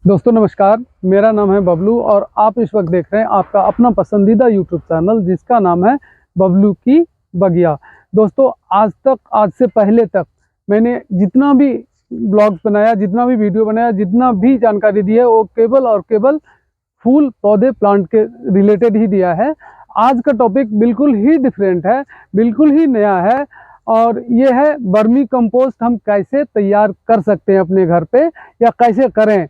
दोस्तों नमस्कार, मेरा नाम है बबलू और आप इस वक्त देख रहे हैं आपका अपना पसंदीदा यूट्यूब चैनल जिसका नाम है बबलू की बगिया। दोस्तों आज से पहले तक मैंने जितना भी ब्लॉग बनाया, जितना भी वीडियो बनाया, जितना भी जानकारी दी है वो केवल फूल पौधे प्लांट के रिलेटेड ही दिया है। आज का टॉपिक बिल्कुल ही डिफरेंट है, बिल्कुल ही नया है और ये है वर्मी कंपोस्ट हम कैसे तैयार कर सकते हैं अपने घर पे या कैसे करें।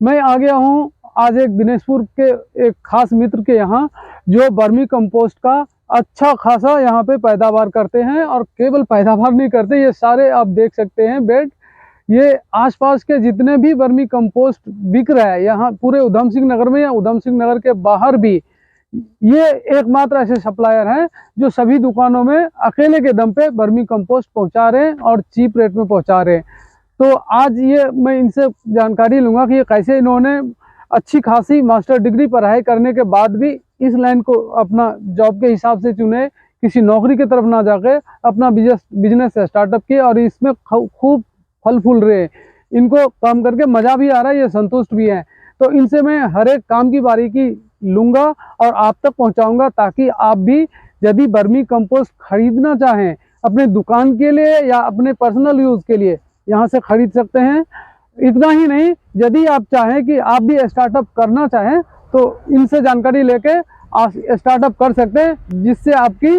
मैं आ गया हूँ आज एक दिनेशपुर के एक खास मित्र के यहाँ जो वर्मी कंपोस्ट का अच्छा खासा यहाँ पे पैदावार करते हैं और केवल पैदावार नहीं करते, ये सारे आप देख सकते हैं बेड, ये आसपास के जितने भी वर्मी कंपोस्ट बिक रहा है यहाँ पूरे उधम सिंह नगर में या उधम सिंह नगर के बाहर भी, ये एकमात्र ऐसे सप्लायर हैं जो सभी दुकानों में अकेले के दम पे वर्मी कंपोस्ट पहुँचा रहे हैं और चीप रेट में पहुँचा रहे हैं। तो आज ये मैं इनसे जानकारी लूँगा कि ये कैसे इन्होंने अच्छी खासी मास्टर डिग्री पढ़ाई करने के बाद भी इस लाइन को अपना जॉब के हिसाब से चुने, किसी नौकरी की तरफ ना जाके अपना बिजनेस स्टार्टअप किए और इसमें खूब फल फूल रहे हैं। इनको काम करके मज़ा भी आ रहा है, ये संतुष्ट भी हैं। तो इनसे मैं हर एक काम की बारीकी लूँगा और आप तक पहुँचाऊँगा ताकि आप भी यदि वर्मी कंपोस्ट खरीदना चाहें अपने दुकान के लिए या अपने पर्सनल यूज़ के लिए यहाँ से खरीद सकते हैं। इतना ही नहीं, यदि आप चाहें कि आप भी स्टार्टअप करना चाहें तो इनसे जानकारी लेके आप स्टार्टअप कर सकते हैं जिससे आपकी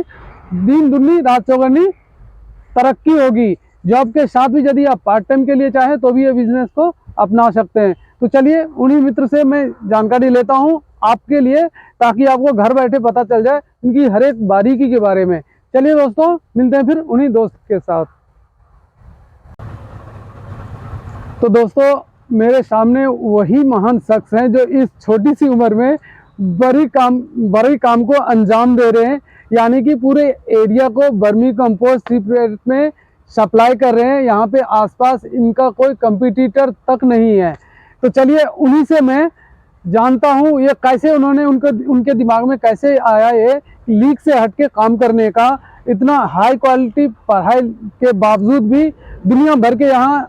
दिन दुगनी रात चौगुनी तरक्की होगी। जॉब के साथ भी यदि आप पार्ट टाइम के लिए चाहें तो भी ये बिजनेस को अपना सकते हैं। तो चलिए उन्हीं मित्र से मैं जानकारी लेता हूँ आपके लिए ताकि आपको घर बैठे पता चल जाए इनकी हर एक बारीकी के बारे में। चलिए दोस्तों, मिलते हैं फिर उन्हीं दोस्त के साथ। तो दोस्तों मेरे सामने वही महान शख्स हैं जो इस छोटी सी उम्र में बड़ी काम को अंजाम दे रहे हैं, यानी कि पूरे एरिया को वर्मी कंपोस्ट चीप रेट में सप्लाई कर रहे हैं। यहाँ पे आसपास इनका कोई कंपटीटर तक नहीं है। तो चलिए उन्हीं से मैं जानता हूँ ये कैसे उनके दिमाग में कैसे आया ये लीक से हटके काम करने का। इतना हाई क्वालिटी पढ़ाई के बावजूद भी दुनिया भर के यहाँ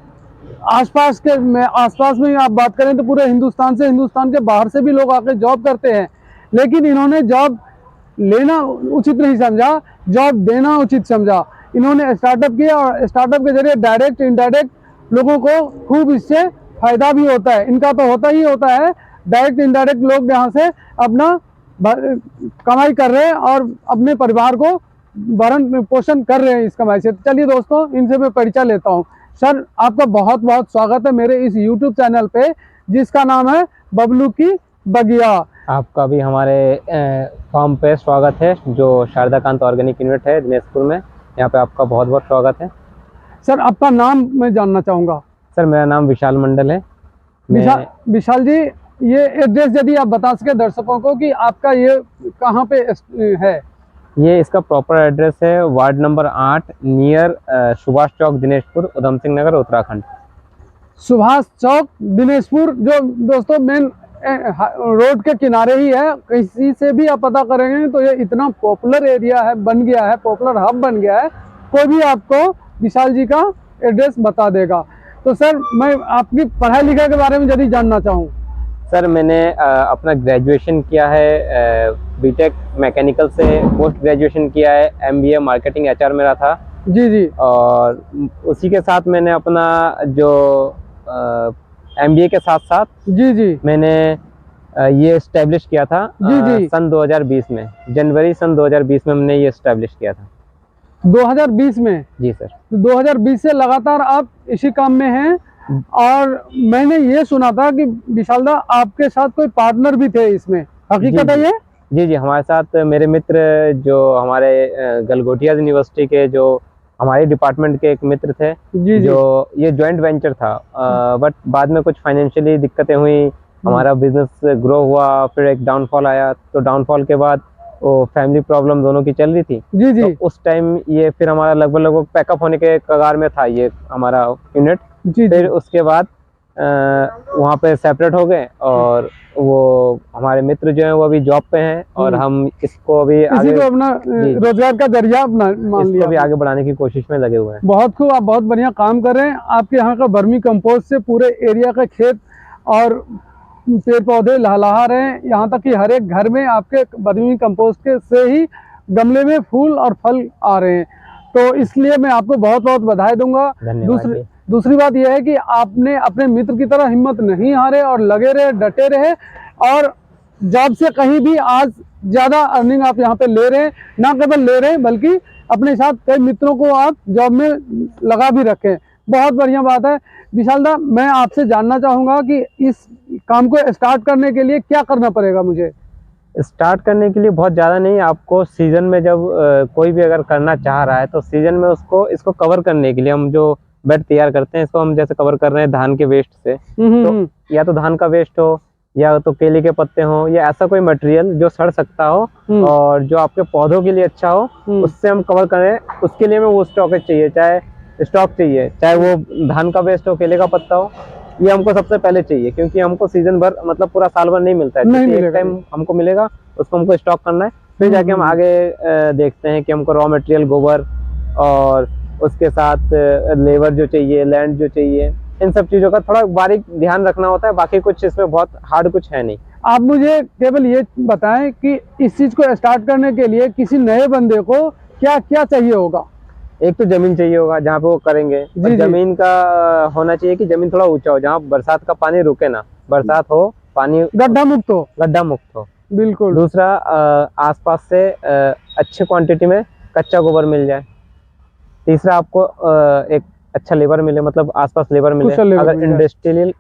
आसपास में आप बात करें तो पूरे हिंदुस्तान के बाहर से भी लोग आकर जॉब करते हैं, लेकिन इन्होंने जॉब लेना उचित नहीं समझा, जॉब देना उचित समझा। इन्होंने स्टार्टअप किया और स्टार्टअप के जरिए डायरेक्ट इनडायरेक्ट लोगों को खूब इससे फायदा भी होता है। इनका तो होता ही होता है, डायरेक्ट इनडायरेक्ट लोग यहाँ से अपना कमाई कर रहे हैं और अपने परिवार को भरण पोषण कर रहे हैं इस कमाई से। चलिए दोस्तों इनसे मैं परिचय लेता हूँ। सर आपका बहुत बहुत स्वागत है मेरे इस YouTube चैनल पे जिसका नाम है बबलू की बगिया। आपका भी हमारे फार्म पे स्वागत है जो शारदाकांत ऑर्गेनिक यूनिट है दिनेशपुर में। यहाँ पे आपका बहुत बहुत स्वागत है। सर आपका नाम मैं जानना चाहूँगा। सर मेरा नाम विशाल मंडल है। विशाल जी, ये एड्रेस यदि आप बता सके दर्शकों को कि आपका ये कहाँ पे है। ये इसका प्रॉपर एड्रेस है ward number 8 near Subhash Chowk Dineshpur Udham Singh Nagar Uttarakhand. Subhash Chowk Dineshpur जो दोस्तों मेन रोड के किनारे ही है। किसी से भी आप पता करेंगे तो ये इतना पॉपुलर एरिया है, बन गया है, पॉपुलर हब बन गया है, कोई भी आपको विशाल जी का एड्रेस बता देगा। तो सर मैं आपकी पढ़ाई लिखाई के बारे में यदि जानना चाहूँ। सर मैंने अपना ग्रेजुएशन किया है बीटेक मैकेनिकल से, पोस्ट ग्रेजुएशन किया है MBA मार्केटिंग HR मेरा था। जी। और उसी के साथ मैंने अपना जो MBA के साथ साथ जी मैंने ये एस्टेब्लिश किया था सन 2020 में, जनवरी सन 2020 में मैंने ये एस्टेब्लिश किया था। 2020 में? जी सर। 2020 से लगातार आप इसी काम में हैं और मैंने ये सुना था कि विशाल दा आपके साथ कोई पार्टनर भी थे इसमें, हकीकत है ये? जी हमारे साथ मेरे मित्र जो हमारे गलगोटिया यूनिवर्सिटी के जो हमारे डिपार्टमेंट के एक मित्र थे जी जो ये जॉइंट वेंचर था, बट बाद में कुछ फाइनेंशियली दिक्कतें हुई, हमारा बिजनेस ग्रो हुआ, फिर एक डाउनफॉल आया। तो डाउनफॉल के बाद वो फैमिली प्रॉब्लम दोनों की चल रही थी जी। तो उस टाइम ये फिर हमारा लगभग पैकअप होने के कगार में था ये हमारा यूनिट जी। फिर उसके बाद वहाँ पे सेपरेट हो गए और वो हमारे मित्र जो हैं वो अभी जॉब पे हैं और हम इसको अभी आगे को अपना रोजगार का जरिया मान लिया, अभी आगे बढ़ाने की कोशिश में लगे हुए हैं। बहुत खूब, आप बहुत बढ़िया काम कर रहे हैं। आपके यहाँ का वर्मी कंपोस्ट से पूरे एरिया का खेत और पेड़ पौधे लहलहा रहे हैं, यहाँ तक कि हर एक घर में आपके वर्मी कंपोस्ट के से ही गमले में फूल और फल आ रहे हैं। तो इसलिए मैं आपको बहुत बहुत बधाई दूंगा। धन्यवाद। दूसरी बात यह है कि आपने अपने मित्र की तरह हिम्मत नहीं हारे और लगे रहे, डटे रहे, और जॉब से कहीं भी आज ज़्यादा अर्निंग आप यहाँ पे ले रहे हैं। ना केवल ले रहे हैं बल्कि अपने साथ कई मित्रों को आप जॉब में लगा भी रखें। बहुत बढ़िया बात है। विशाल दा, मैं आपसे जानना चाहूँगा कि इस काम को स्टार्ट करने के लिए क्या करना पड़ेगा मुझे? स्टार्ट करने के लिए बहुत ज़्यादा नहीं, आपको सीजन में जब कोई भी अगर करना चाह रहा है तो सीजन में इसको कवर करने के लिए हम जो बेड तैयार करते हैं, इसको हम जैसे कवर कर रहे हैं धान के वेस्ट से, तो या तो धान का वेस्ट हो या तो केले के पत्ते हो या ऐसा कोई मटेरियल जो सड़ सकता हो और जो आपके पौधों के लिए अच्छा हो, उससे हम कवर करें। उसके लिए हमें वो स्टॉकेज चाहिए, चाहे वो धान का वेस्ट हो, केले का पत्ता हो, ये हमको सबसे पहले चाहिए, क्योंकि हमको सीजन भर मतलब पूरा साल भर नहीं मिलता है। एक टाइम हमको मिलेगा, उसको हमको स्टॉक करना है, फिर जाके हम आगे देखते हैं कि हमको रॉ मटेरियल गोबर और उसके साथ लेबर जो चाहिए, लैंड जो चाहिए, इन सब चीजों का थोड़ा बारीक ध्यान रखना होता है। बाकी कुछ इसमें बहुत हार्ड कुछ है नहीं। आप मुझे केवल ये बताएं कि इस चीज को स्टार्ट करने के लिए किसी नए बंदे को क्या क्या चाहिए होगा? एक तो जमीन चाहिए होगा जहाँ पे वो करेंगे, और जमीन का होना चाहिए कि जमीन थोड़ा ऊंचा हो, जहाँ बरसात का पानी रुके ना, बरसात हो, पानी गड्ढा मुक्त हो। बिल्कुल। दूसरा, आसपास से अच्छे क्वांटिटी में कच्चा गोबर मिल जाए। तीसरा, आपको एक अच्छा लेबर मिले, मतलब आसपास लेबर मिले। अगर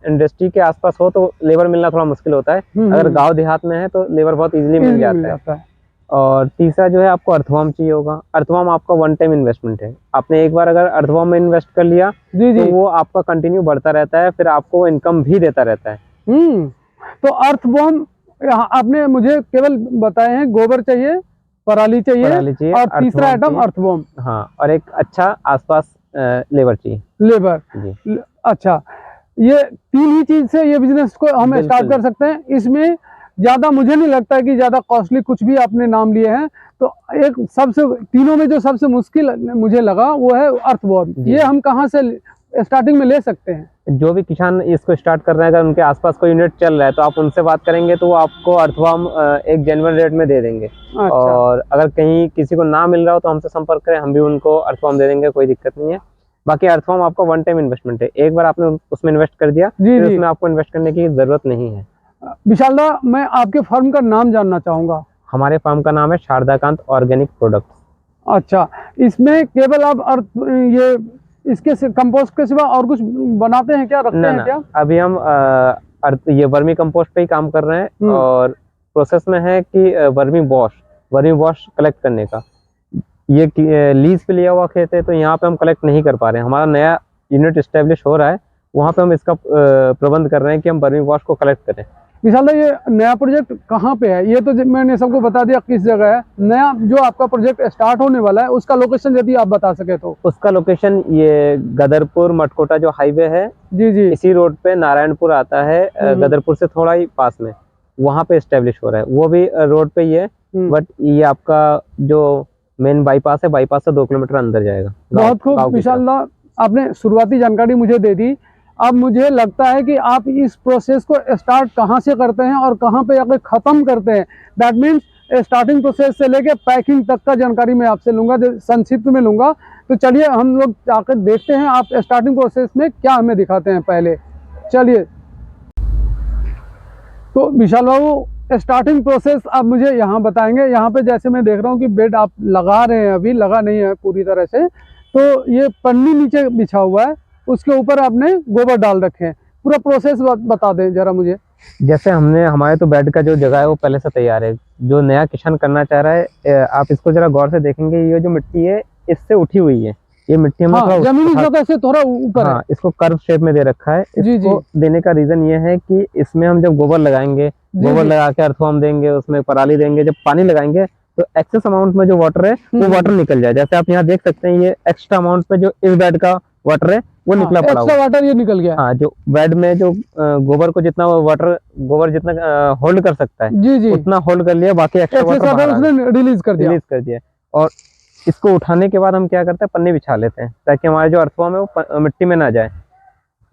इंडस्ट्री के आसपास हो तो लेबर मिलना थोड़ा मुश्किल होता है, अगर गांव देहात में है तो लेबर बहुत इजीली मिल जाता है। और तीसरा जो है, आपको अर्थवॉर्म चाहिए होगा। अर्थवॉर्म आपका वन टाइम इन्वेस्टमेंट है। आपने एक बार अगर अर्थवॉर्म में इन्वेस्ट कर लिया तो वो आपका कंटिन्यू बढ़ता रहता है, फिर आपको इनकम भी देता रहता है। तो अर्थवॉर्म आपने मुझे केवल बताए हैं, गोबर चाहिए, पराली चाहिए और तीसरा आइटम अर्थवॉर्म। हाँ, और एक अच्छा आसपास लेबर चाहिए। लेबर, अच्छा, ये तीन ही चीज से ये बिजनेस को हम स्टार्ट कर सकते हैं। इसमें ज्यादा मुझे नहीं लगता है कि ज्यादा कॉस्टली कुछ भी आपने नाम लिए हैं। तो एक सबसे तीनों में जो सबसे मुश्किल मुझे लगा वो है अर्थवॉर्म। ये हम कहाँ से स्टार्टिंग में ले सकते हैं? जो भी किसान इसको स्टार्ट कर रहे हैं, अगर उनके आसपास कोई यूनिट चल रहा है तो आप उनसे बात करेंगे तो वो आपको अर्थवॉर्म एक जेन्युइन रेट में दे देंगे। अच्छा। और अगर कहीं किसी को ना मिल रहा हो तो हमसे संपर्क करें, हम भी उनको अर्थवॉर्म दे देंगे, कोई दिक्कत नहीं है। बाकी अर्थवॉर्म आपका वन टाइम इन्वेस्टमेंट है, एक बार आपने उसमें इन्वेस्ट कर दिया, फिर उसमें आपको इन्वेस्ट करने की जरूरत नहीं है। विशाल दा, मैं आपके फर्म का नाम जानना चाहूंगा। हमारे फर्म का नाम है शारदाकांत ऑर्गेनिक प्रोडक्ट्स। अच्छा, इसमें केवल आप ये इसके कंपोस्ट के सिवा और कुछ बनाते हैं क्या, रखते हैं क्या? अभी हम ये वर्मी कंपोस्ट पे ही काम कर रहे हैं, और प्रोसेस में है कि वर्मी वॉश कलेक्ट करने का। ये लीज पे लिया हुआ खेत है, तो यहाँ पे हम कलेक्ट नहीं कर पा रहे हैं। हमारा नया यूनिट एस्टेब्लिश हो रहा है, वहाँ पे हम इसका प्रबंध कर रहे हैं कि हम वर्मी वॉश को कलेक्ट करें। विशाल दा, ये नया प्रोजेक्ट कहाँ पे है? ये तो मैंने सबको बता दिया किस जगह है। नया जो आपका प्रोजेक्ट स्टार्ट होने वाला है उसका लोकेशन यदि आप बता सके तो। उसका लोकेशन ये गदरपुर मटकोटा जो हाईवे है, इसी रोड पे नारायणपुर आता है, गदरपुर से थोड़ा ही पास में, वहाँ पे एस्टेब्लिश हो रहा है। वो भी रोड पे ही है, बट ये आपका जो मेन बाईपास है, बाईपास से 2 किलोमीटर अंदर जाएगा। बहुत खूब विशाल दा, आपने शुरुआती जानकारी मुझे दे दी। अब मुझे लगता है कि आप इस प्रोसेस को स्टार्ट कहाँ से करते हैं और कहाँ पे आकर ख़त्म करते हैं। दैट मीन्स स्टार्टिंग प्रोसेस से लेके पैकिंग तक का जानकारी मैं आपसे लूँगा, संक्षिप्त में लूँगा। तो चलिए हम लोग जाकर देखते हैं आप स्टार्टिंग प्रोसेस में क्या हमें दिखाते हैं पहले। चलिए, तो विशाल बाबू, स्टार्टिंग प्रोसेस आप मुझे यहाँ बताएंगे। यहाँ पे जैसे मैं देख रहा हूँ कि बेड आप लगा रहे हैं, अभी लगा नहीं है पूरी तरह से, तो ये पन्नी नीचे बिछा हुआ है, उसके ऊपर आपने गोबर डाल रखे हैं। पूरा प्रोसेस बता दें जरा मुझे। जैसे हमारे तो बेड का जो जगह है वो पहले से तैयार है। जो नया किसान करना चाह रहा है, आप इसको जरा गौर से देखेंगे, ये जो मिट्टी है इससे उठी हुई है, ये मिट्टी हमें जमीनी सतह से थोड़ा ऊपर है। इसको कर्व शेप में दे रखा है। इसको देने का रीजन ये है कि इसमें हम जब गोबर लगाएंगे, गोबर लगा के अर्थवॉर्म देंगे, उसमें पराली देंगे, जब पानी लगाएंगे तो एक्सेस अमाउंट में जो वाटर है वो वाटर निकल जाए। जैसे आप यहाँ देख सकते हैं, ये एक्स्ट्रा अमाउंट पे जो इस बेड का वाटर है वो निकला पड़ा हुआ है। वाटर ये निकल गया। हाँ, जो बेड में जो गोबर को जितना गोबर जितना होल्ड कर सकता है, उतना होल्ड कर लिया, बाकी एक्स्ट्रा वाटर उसने रिलीज कर दिया। और इसको उठाने के बाद हम क्या करते हैं, पन्नी बिछा लेते हैं ताकि हमारे जो अर्थवॉर्म है वो मिट्टी में ना जाए।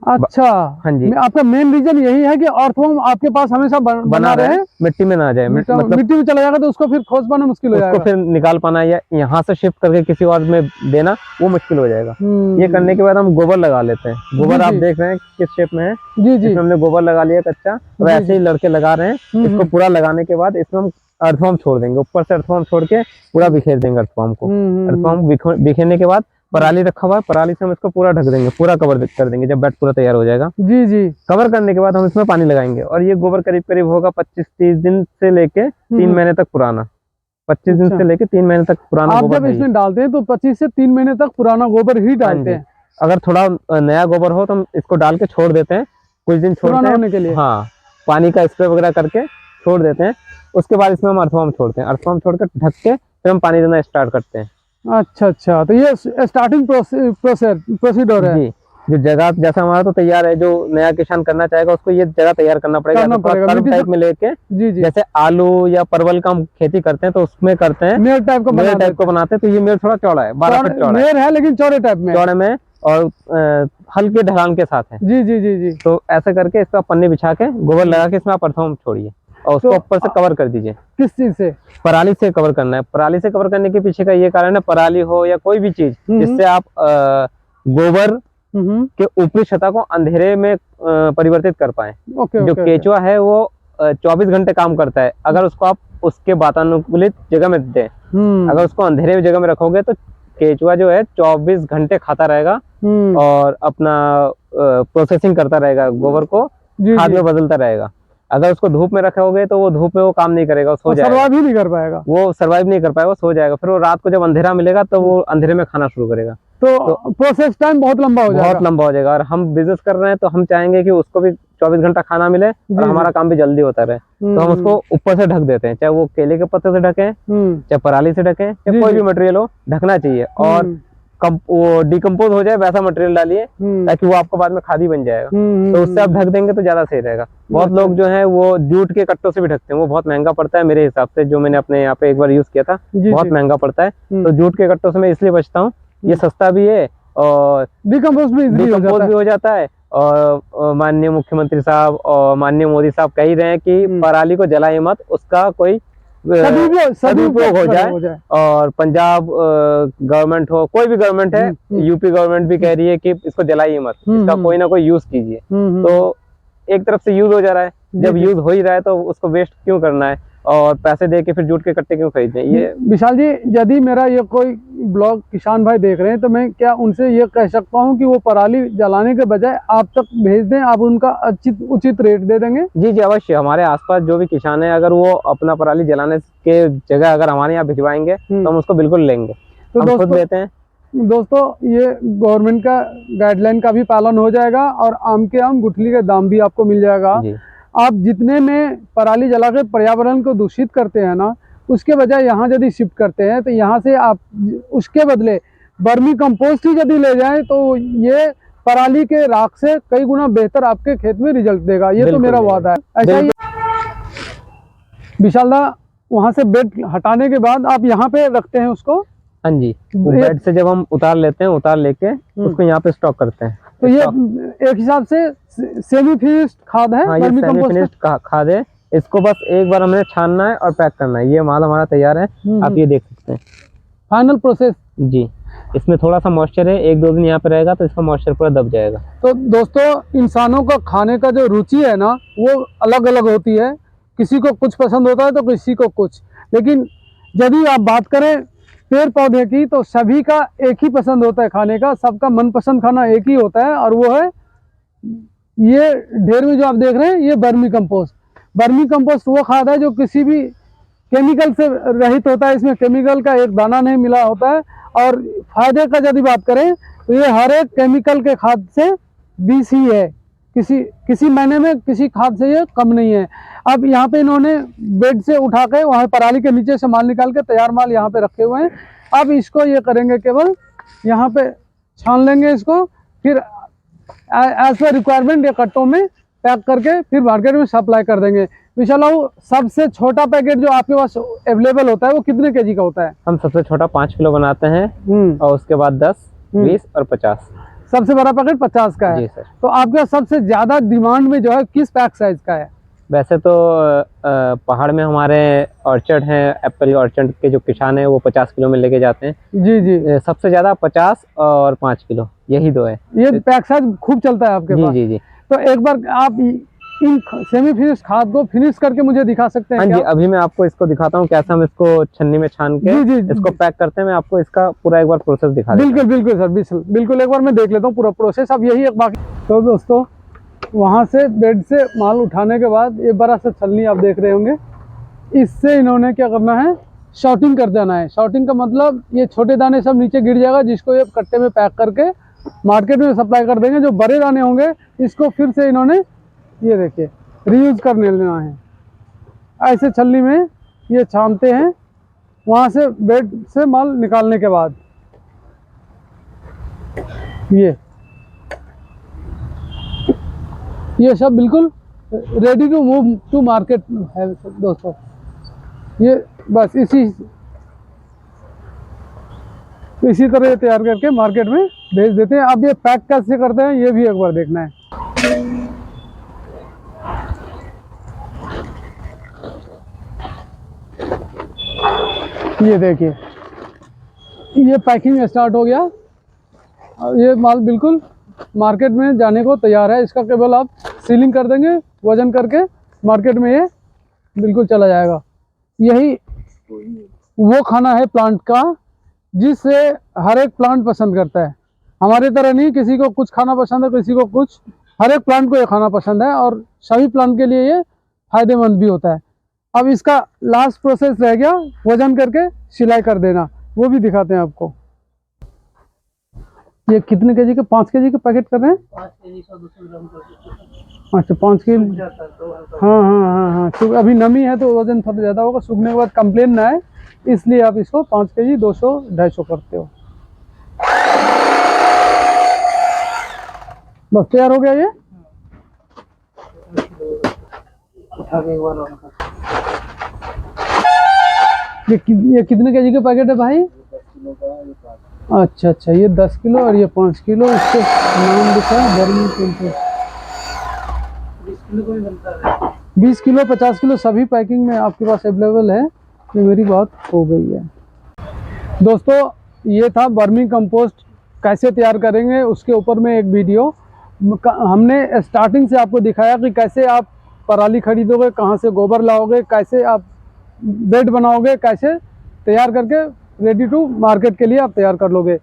अच्छा। हाँ जी। आपका मेन रीजन यही है कि अर्थवर्म आपके पास हमेशा बना रहे हैं, मिट्टी में ना जाए, मतलब मिट्टी में चला जाएगा तो उसको फिर खोज पाना मुश्किल हो जाएगा, उसको फिर निकाल पाना या यहाँ से शिफ्ट करके किसी और में देना वो मुश्किल हो जाएगा। ये करने के बाद हम गोबर लगा लेते हैं। गोबर आप देख रहे हैं किस शेप में है, जी जी, इसमें हमने गोबर लगा लिया कच्चा, अब ऐसे ही लड़के लगा रहे हैं। इसको पूरा लगाने के बाद इसमें हम अर्थवर्म छोड़ देंगे, ऊपर से अर्थवर्म छोड़ के पूरा बिखेर देंगे अर्थवर्म को। अर्थवर्म बिखेरने के बाद पराली रखा हुआ है, पराली से हम इसको पूरा ढक देंगे, पूरा कवर कर देंगे। जब बेड पूरा तैयार हो जाएगा, जी जी, कवर करने के बाद हम इसमें पानी लगाएंगे। और ये गोबर करीब करीब होगा 25-30 दिन से लेके 3 महीने तक पुराना। 25 दिन से लेके 3 महीने तक पुराना आप जब इसमें डालते हैं तो 25 से 3 महीने तक पुराना गोबर ही डालते हैं। अगर थोड़ा नया गोबर हो तो हम इसको डाल के छोड़ देते हैं, कुछ दिन छोड़ते हैं के लिए। हाँ, पानी का स्प्रे वगैरह करके छोड़ देते हैं। उसके बाद इसमें हम अर्थवर्म छोड़ते हैं, अर्थवर्म छोड़कर ढक के फिर हम पानी देना स्टार्ट करते हैं। अच्छा अच्छा, तो ये स्टार्टिंग प्रोसीडर है जी। जो जगह जैसा हमारा तो तैयार है, जो नया किसान करना चाहेगा उसको ये जगह तैयार करना पड़ेगा, कर्व टाइप में लेके। जी जी, जैसे आलू या परवल का हम खेती करते हैं तो उसमें करते हैं मेड़ टाइप को बनाते हैं। तो ये मेड़ थोड़ा चौड़ा है, 12 फीट चौड़ा मेड़ है, लेकिन चौड़े टाइप में, चौड़े में और हल्के ढलान के साथ है। जी जी जी जी। तो ऐसे करके इसका पन्नी बिछा के गोबर लगा के इसमें आप अर्थवर्म छोड़िए और उसको ऊपर से कवर कर दीजिए। किस चीज से? पराली से कवर करना है। पराली से कवर करने के पीछे का ये कारण है, पराली हो या कोई भी चीज जिससे आप गोबर के ऊपरी सतह को अंधेरे में परिवर्तित कर पाए। जो केचुआ है वो 24 घंटे काम करता है। अगर उसको आप उसके वातानुकूलित जगह में दें, अगर उसको अंधेरे जगह में रखोगे तो केचुआ जो है 24 घंटे खाता रहेगा और अपना प्रोसेसिंग करता रहेगा, गोबर को खाद में बदलता रहेगा। अगर उसको धूप में रखोगे तो वो धूप में वो काम नहीं करेगा, वो सो जाएगा, सर्वाइव ही नहीं कर पाएगा, वो सर्वाइव नहीं कर पाएगा, वो सो जाएगा। फिर वो रात को जब अंधेरा मिलेगा तो वो अंधेरे में खाना शुरू करेगा। तो प्रोसेस टाइम बहुत लंबा हो जाएगा, बहुत लंबा हो जाएगा। और हम बिजनेस कर रहे हैं तो हम चाहेंगे कि उसको भी 24 घंटा खाना मिले और हमारा काम भी जल्दी होता रहे। तो हम उसको ऊपर से ढक देते हैं, चाहे वो केले के पत्ते से ढकें, चाहे पराली से ढकें, चाहे कोई भी मटेरियल हो, ढकना चाहिए। और वो डिकम्पोज हो जाए वैसा मटेरियल डालिए ताकि वो आपको बाद में खादी बन जाएगा। तो उससे आप ढक देंगे तो ज्यादा सही रहेगा। बहुत लोग जो है वो जूट के कट्टों से भी ढकते हैं, वो बहुत महंगा पड़ता है मेरे हिसाब से। जो मैंने अपने यहाँ पे एक बार यूज किया था, बहुत महंगा पड़ता है। तो जूट के कट्टों से मैं इसलिए बचता हूँ, ये सस्ता भी है और डिकम्पोज भी हो जाता है। और माननीय मुख्यमंत्री साहब और माननीय मोदी साहब कह ही रहे हैं कि पराली को जलाइए मत, उसका कोई सदुपयोग हो जाए। और पंजाब गवर्नमेंट हो, कोई भी गवर्नमेंट है, यूपी गवर्नमेंट भी कह रही है कि इसको जलाइए मत, इसका कोई ना कोई यूज कीजिए। तो एक तरफ से यूज हो जा रहा है, जब यूज हो ही रहा है तो उसको वेस्ट क्यों करना है और पैसे दे के फिर जूट के कट्टे क्यों खरीदे। ये विशाल जी, यदि मेरा ये कोई ब्लॉग किसान भाई देख रहे हैं तो मैं क्या उनसे ये कह सकता हूँ कि वो पराली जलाने के बजाय आप तक भेज दें, आप उनका उचित रेट दे देंगे? जी जी अवश्य। हमारे आसपास जो भी किसान है, अगर वो अपना पराली जलाने के जगह अगर हमारे यहाँ भिजवाएंगे तो हम उसको बिल्कुल लेंगे, तो हम खुद लेते हैं। दोस्तों, ये गवर्नमेंट का गाइडलाइन का भी पालन हो जाएगा और आम के आम गुठली का दाम भी आपको मिल जाएगा। आप जितने में पराली जला के पर्यावरण को दूषित करते हैं ना, उसके बजाय यहाँ यदि शिफ्ट करते हैं तो यहाँ से आप उसके बदले वर्मी कंपोस्ट ही यदि ले जाएं तो ये पराली के राख से कई गुना बेहतर आपके खेत में रिजल्ट देगा। ये तो मेरा वादा है। ऐसा ही विशाल दा, वहाँ से बेड हटाने के बाद आप यहाँ पे रखते हैं उसको? हाँ जी, बेड से जब हम उतार लेते हैं, उतार लेके उसको यहाँ पे स्टॉक करते हैं। तो ये एक हिसाब से सेमी फिनिश्ड खाद है। हाँ, ये सेमी फिनिश्ड खाद है। इसको बस एक बार हमें छानना है और पैक करना है। ये माल हमारा तैयार है, आप ये देख सकते हैं। फाइनल प्रोसेस जी। इसमें थोड़ा सा मॉइस्चर है, 1-2 दिन यहाँ पे रहेगा तो इसका मॉइस्चर पूरा दब जाएगा। तो दोस्तों, इंसानों का खाने का जो रुचि है ना, वो अलग अलग होती है। किसी को कुछ पसंद होता है तो किसी को कुछ। लेकिन यदि आप बात करें पेड़ पौधे की तो सभी का एक ही पसंद होता है खाने का, सबका मनपसंद खाना एक ही होता है और वो है ये ढेर में जो आप देख रहे हैं, ये वर्मी कंपोस्ट। वर्मी कंपोस्ट वो खाद है जो किसी भी केमिकल से रहित होता है, इसमें केमिकल का एक दाना नहीं मिला होता है। और फायदे का यदि बात करें तो ये हर एक केमिकल के खाद से 20 ही है, किसी महीने में किसी खाद से ये कम नहीं है। अब यहाँ पे इन्होंने बेड से उठा के वहाँ पराली के नीचे से माल निकाल के तैयार माल यहाँ पे रखे हुए हैं। अब इसको ये करेंगे, केवल यहाँ पे छान लेंगे इसको, फिर एज पर रिक्वायरमेंट ये कट्टों में पैक करके फिर मार्केट में सप्लाई कर देंगे। विशाल बाबू, सबसे छोटा पैकेट जो आपके पास अवेलेबल होता है वो कितने केजी का होता है? हम सबसे छोटा 5 किलो बनाते हैं और उसके बाद 10, 20 और 50। सबसे बड़ा पैकेट 50 का है। जी सर। तो आपका सबसे ज्यादा डिमांड में जो है किस पैक साइज का है? वैसे तो पहाड़ में हमारे ऑर्चर्ड हैं, एप्पल ऑर्चर्ड के जो किसान हैं वो 50 किलो में लेके जाते हैं। जी जी। सबसे ज्यादा 50 और 5 किलो, यही दो है। ये पैक साइज खूब चलता है आपके जी पास? जी जी। तो एक बार आप इन सेमी फिनिश खाद को फिनिश करके मुझे दिखा सकते हैं? हाँ क्या? जी, अभी मैं आपको इसको दिखाता हूँ कैसे हम इसको छन्नी में छान के जी, जी, इसको जी। पैक करते हैं। मैं आपको इसका पूरा एक बार प्रोसेस दिखा देता हूँ। बिल्कुल बिल्कुल सर, बिल्कुल बिल्कुल, एक बार मैं देख लेता हूँ पूरा प्रोसेस। अब यही एक बाकी। तो दोस्तों, वहाँ से बेड से माल उठाने के बाद ये बड़ा सा छलनी आप देख रहे होंगे, इससे इन्होंने क्या करना है, शॉर्टिंग कर देना है। शॉर्टिंग का मतलब ये छोटे दाने सब नीचे गिर जाएगा, जिसको ये कट्टे में पैक करके मार्केट में सप्लाई कर देंगे। जो बड़े दाने होंगे इसको फिर से इन्होंने, ये देखिए, रीयूज करने लेना है। ऐसे छलनी में ये छानते हैं, वहाँ से बेड से माल निकालने के बाद ये सब बिल्कुल ready to move to market है दोस्तों। ये बस इसी तरह ये तैयार करके मार्केट में भेज देते हैं। अब ये पैक कैसे करते हैं ये भी एक बार देखना है। ये देखिए, ये पैकिंग स्टार्ट हो गया। और ये माल बिल्कुल मार्केट में जाने को तैयार है। इसका केवल आप सीलिंग कर देंगे, वजन करके मार्केट में ये बिल्कुल चला जाएगा। यही वो खाना है प्लांट का जिससे हर एक प्लांट पसंद करता है। हमारी तरह नहीं, किसी को कुछ खाना पसंद है, किसी को कुछ। हर एक प्लांट को ये खाना पसंद है और सभी प्लांट के लिए ये फायदेमंद भी होता है। अब इसका लास्ट प्रोसेस रह गया वजन करके सिलाई कर देना, वो भी दिखाते हैं आपको। ये कितने केजी के? 5 केजी के पैकेट कर रहे हैं? 5 केजी का 200 ग्राम अच्छा, 5 केजी। हाँ हाँ हाँ हाँ, तो अभी नमी है तो वजन थोड़ा ज़्यादा होगा। सूखने के बाद कंप्लेन ना है, इसलिए आप इसको 5 केजी 200-250 करते हो। बस तैयार हो गया ये। उठा के एक बार और रखा। ये कितने केजी के पैकेट है भाई? 10 किलो का ये पैक। अच्छा अच्छा, ये 10 किलो और ये 5 किलो। इसके नाम लिखा है गर्मी कंपोस्ट। 20 किलो का भी बनता है। 20 किलो 50 किलो सभी पैकिंग में आपके पास अवेलेबल है। ये मेरी बात हो गई है दोस्तों। ये था वर्मी कंपोस्ट कैसे तैयार करेंगे, उसके ऊपर में एक वीडियो हमने स्टार्टिंग से आपको दिखाया कि कैसे आप पराली खरीदोगे, कहाँ से गोबर लाओगे, कैसे आप बेड बनाओगे, कैसे तैयार करके रेडी टू मार्केट के लिए आप तैयार कर लोगे।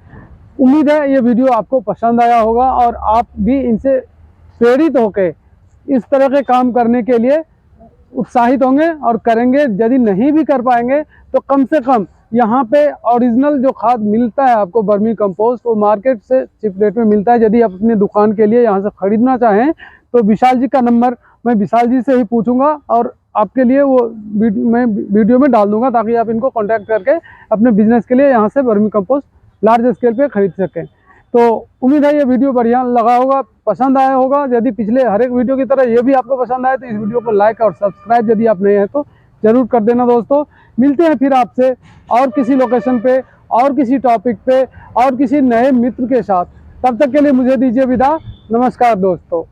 उम्मीद है ये वीडियो आपको पसंद आया होगा और आप भी इनसे प्रेरित होकर इस तरह के काम करने के लिए उत्साहित होंगे और करेंगे। यदि नहीं भी कर पाएंगे तो कम से कम यहाँ पे ओरिजिनल जो खाद मिलता है आपको, वर्मी कंपोस्ट, वो मार्केट से चिप रेट में मिलता है। यदि आप अपनी दुकान के लिए यहाँ से खरीदना चाहें तो विशाल जी का नंबर मैं विशाल जी से ही पूछूंगा और आपके लिए वो मैं वीडियो में डाल दूंगा, ताकि आप इनको कांटेक्ट करके अपने बिजनेस के लिए यहाँ से वर्मी कंपोस्ट लार्ज स्केल पे खरीद सकें। तो उम्मीद है ये वीडियो बढ़िया लगा होगा, पसंद आया होगा। यदि पिछले हर एक वीडियो की तरह ये भी आपको पसंद आए तो इस वीडियो को लाइक और सब्सक्राइब यदि आप नए हैं तो जरूर कर देना दोस्तों। मिलते हैं फिर आपसे और किसी लोकेशन पे और किसी टॉपिक पे और किसी नए मित्र के साथ। तब तक के लिए मुझे दीजिए विदा। नमस्कार दोस्तों।